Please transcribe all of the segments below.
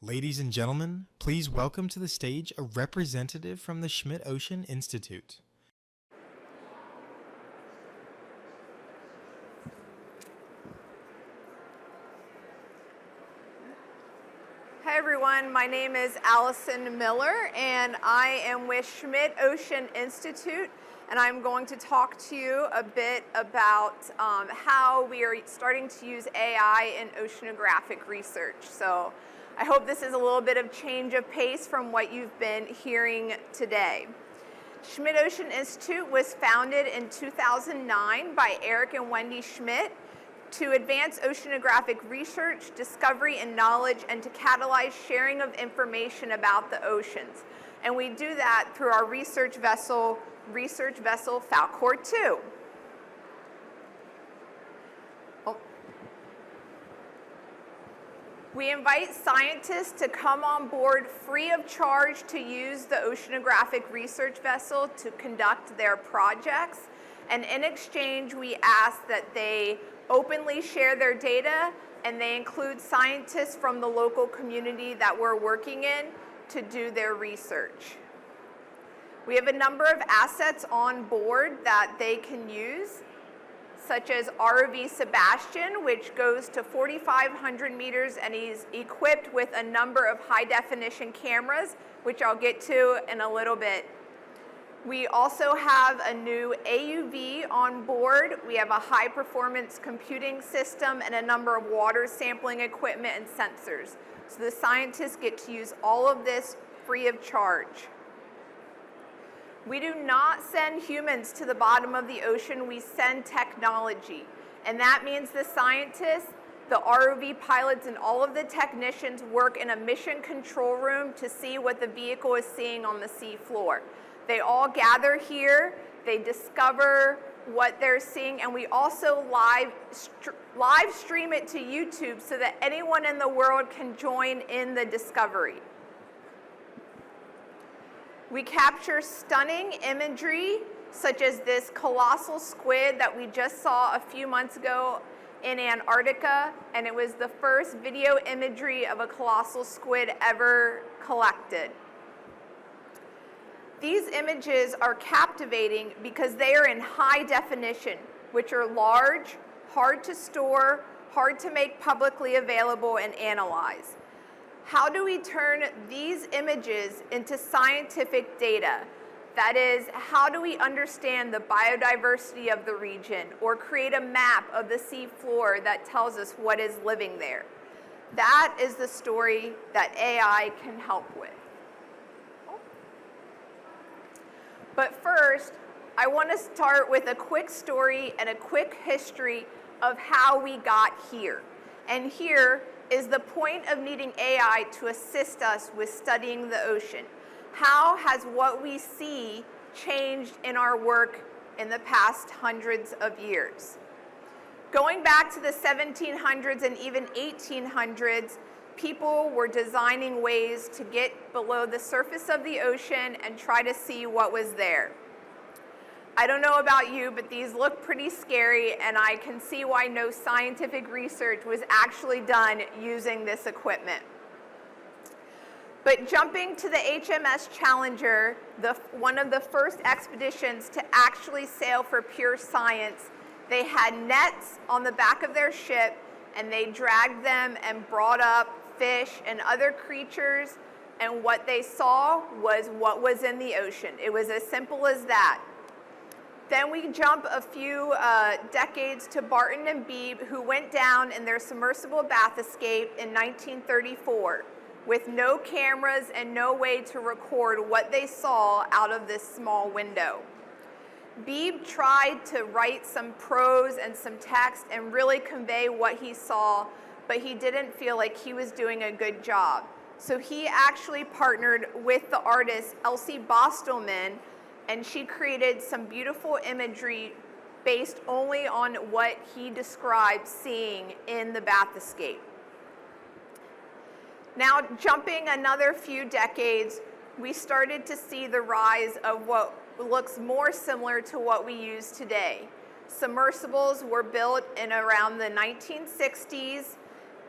Ladies and gentlemen, please welcome to the stage a representative from the Schmidt Ocean Institute. Hi everyone, my name is Allison Miller and I am with Schmidt Ocean Institute, and I'm going to talk to you a bit about how we are starting to use AI in oceanographic research. So I hope this is a little bit of change of pace from what you've been hearing today. Schmidt Ocean Institute was founded in 2009 by Eric and Wendy Schmidt to advance oceanographic research, discovery, and knowledge, and to catalyze sharing of information about the oceans. And we do that through our research vessel Falcor 2. We invite scientists to come on board free of charge to use the oceanographic research vessel to conduct their projects. And in exchange, we ask that they openly share their data, and they include scientists from the local community that we're working in to do their research. We have a number of assets on board that they can use, such as ROV Sebastian, which goes to 4,500 meters, and he's equipped with a number of high-definition cameras, which I'll get to in a little bit. We also have a new AUV on board. We have a high-performance computing system and a number of water sampling equipment and sensors. So the scientists get to use all of this free of charge. We do not send humans to the bottom of the ocean, we send technology. And that means the scientists, the ROV pilots, and all of the technicians work in a mission control room to see what the vehicle is seeing on the sea floor. They all gather here, they discover what they're seeing, and we also live stream it to YouTube so that anyone in the world can join in the discovery. We capture stunning imagery, such as this colossal squid that we just saw a few months ago in Antarctica, and it was the first video imagery of a colossal squid ever collected. These images are captivating because they are in high definition, which are large, hard to store, hard to make publicly available and analyze. How do we turn these images into scientific data? That is, how do we understand the biodiversity of the region or create a map of the sea floor that tells us what is living there? That is the story that AI can help with. But first, I want to start with a quick story and a quick history of how we got here. And here is the point of needing AI to assist us with studying the ocean. How has what we see changed in our work in the past hundreds of years? Going back to the 1700s and even 1800s, people were designing ways to get below the surface of the ocean and try to see what was there. I don't know about you, but these look pretty scary, and I can see why no scientific research was actually done using this equipment. But jumping to the HMS Challenger, one of the first expeditions to actually sail for pure science, they had nets on the back of their ship, and they dragged them and brought up fish and other creatures, and what they saw was what was in the ocean. It was as simple as that. Then we jump a few decades to Barton and Beebe, who went down in their submersible bathyscaphe in 1934 with no cameras and no way to record what they saw out of this small window. Beebe tried to write some prose and some text and really convey what he saw, but he didn't feel like he was doing a good job. So he actually partnered with the artist Elsie Bostelman, and she created some beautiful imagery based only on what he described seeing in the bathyscaphe. Now, jumping another few decades, we started to see the rise of what looks more similar to what we use today. Submersibles were built in around the 1960s,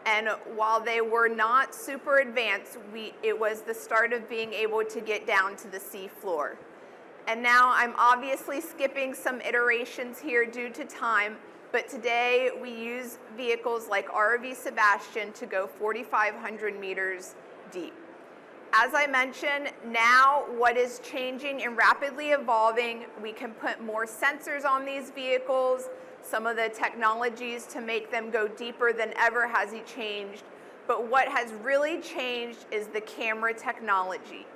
And while they were not super advanced, it was the start of being able to get down to the sea floor. And now I'm obviously skipping some iterations here due to time, but today we use vehicles like ROV Sebastian to go 4,500 meters deep. As I mentioned, now what is changing and rapidly evolving, we can put more sensors on these vehicles. Some of the technologies to make them go deeper than ever has changed. But what has really changed is the camera technology.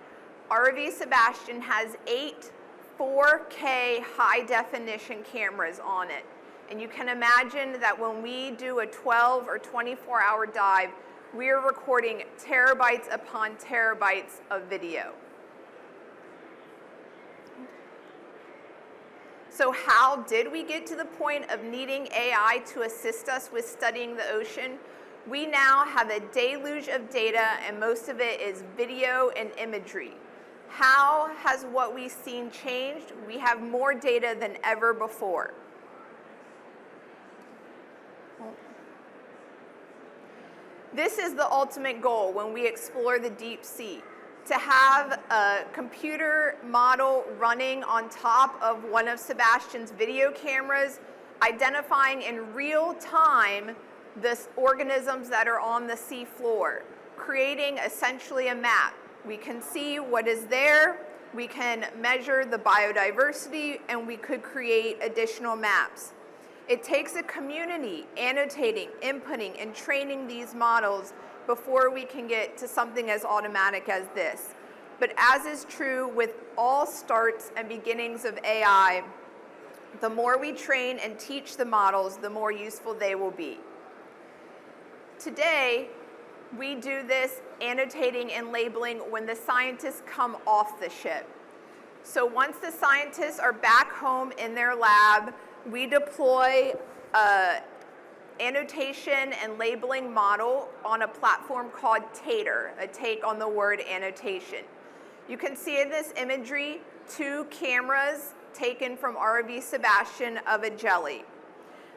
ROV Sebastian has 8 4K high definition cameras on it. And you can imagine that when we do a 12 or 24-hour dive, we are recording terabytes upon terabytes of video. So how did we get to the point of needing AI to assist us with studying the ocean? We now have a deluge of data, and most of it is video and imagery. How has what we've seen changed? We have more data than ever before. This is the ultimate goal when we explore the deep sea, to have a computer model running on top of one of Sebastian's video cameras, identifying in real time the organisms that are on the sea floor, creating essentially a map. We can see what is there, we can measure the biodiversity, and we could create additional maps. It takes a community annotating, inputting, and training these models before we can get to something as automatic as this. But as is true with all starts and beginnings of AI, the more we train and teach the models, the more useful they will be. Today, we do this annotating and labeling when the scientists come off the ship. So once the scientists are back home in their lab, we deploy an annotation and labeling model on a platform called Tater, a take on the word annotation. You can see in this imagery 2 cameras taken from ROV Sebastian of a jelly.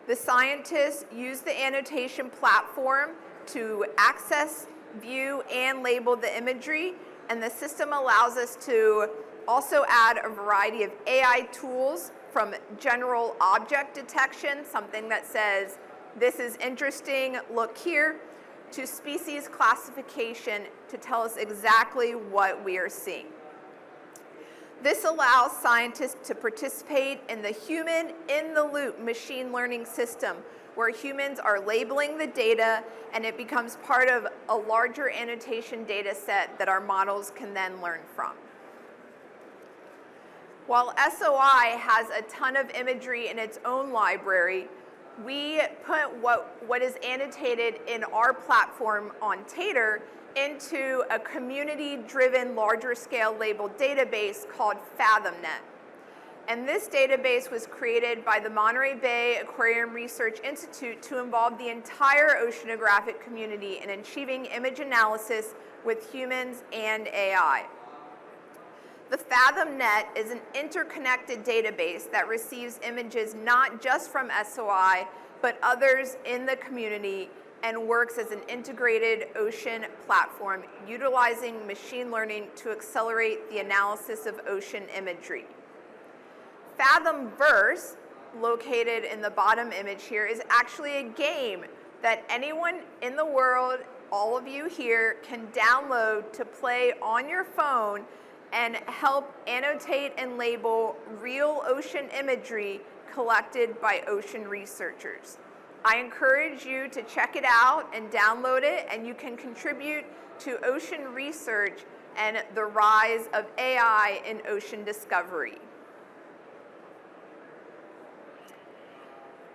The scientists use the annotation platform to access, view, and label the imagery, and the system allows us to also add a variety of AI tools, from general object detection, something that says, this is interesting, look here, to species classification to tell us exactly what we are seeing. This allows scientists to participate in the human in-the-loop machine learning system, where humans are labeling the data and it becomes part of a larger annotation data set that our models can then learn from. While SOI has a ton of imagery in its own library, we put what is annotated in our platform on Tater into a community-driven, larger-scale labeled database called FathomNet. And this database was created by the Monterey Bay Aquarium Research Institute to involve the entire oceanographic community in achieving image analysis with humans and AI. The FathomNet is an interconnected database that receives images not just from SOI, but others in the community, and works as an integrated ocean platform utilizing machine learning to accelerate the analysis of ocean imagery. Fathomverse, located in the bottom image here, is actually a game that anyone in the world, all of you here, can download to play on your phone and help annotate and label real ocean imagery collected by ocean researchers. I encourage you to check it out and download it, and you can contribute to ocean research and the rise of AI in ocean discovery.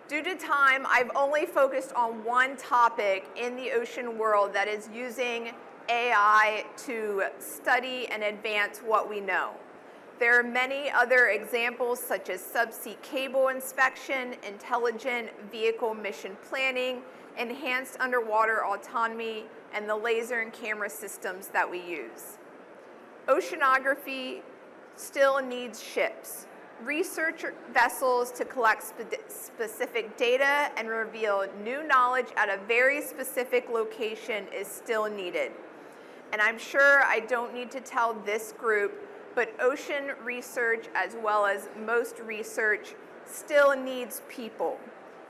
Due to time, I've only focused on one topic in the ocean world that is using AI to study and advance what we know. There are many other examples, such as subsea cable inspection, intelligent vehicle mission planning, enhanced underwater autonomy, and the laser and camera systems that we use. Oceanography still needs ships. research vessels to collect specific data and reveal new knowledge at a very specific location is still needed. And I'm sure I don't need to tell this group, but ocean research, as well as most research, still needs people.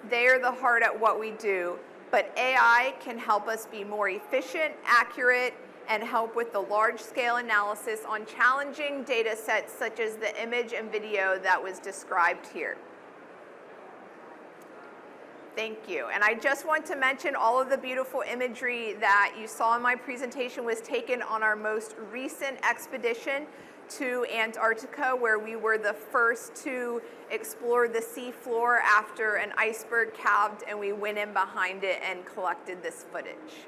They are the heart at what we do, but AI can help us be more efficient, accurate, and help with the large-scale analysis on challenging data sets such as the image and video that was described here. Thank you. And I just want to mention all of the beautiful imagery that you saw in my presentation was taken on our most recent expedition to Antarctica, where we were the first to explore the sea floor after an iceberg calved, and we went in behind it and collected this footage.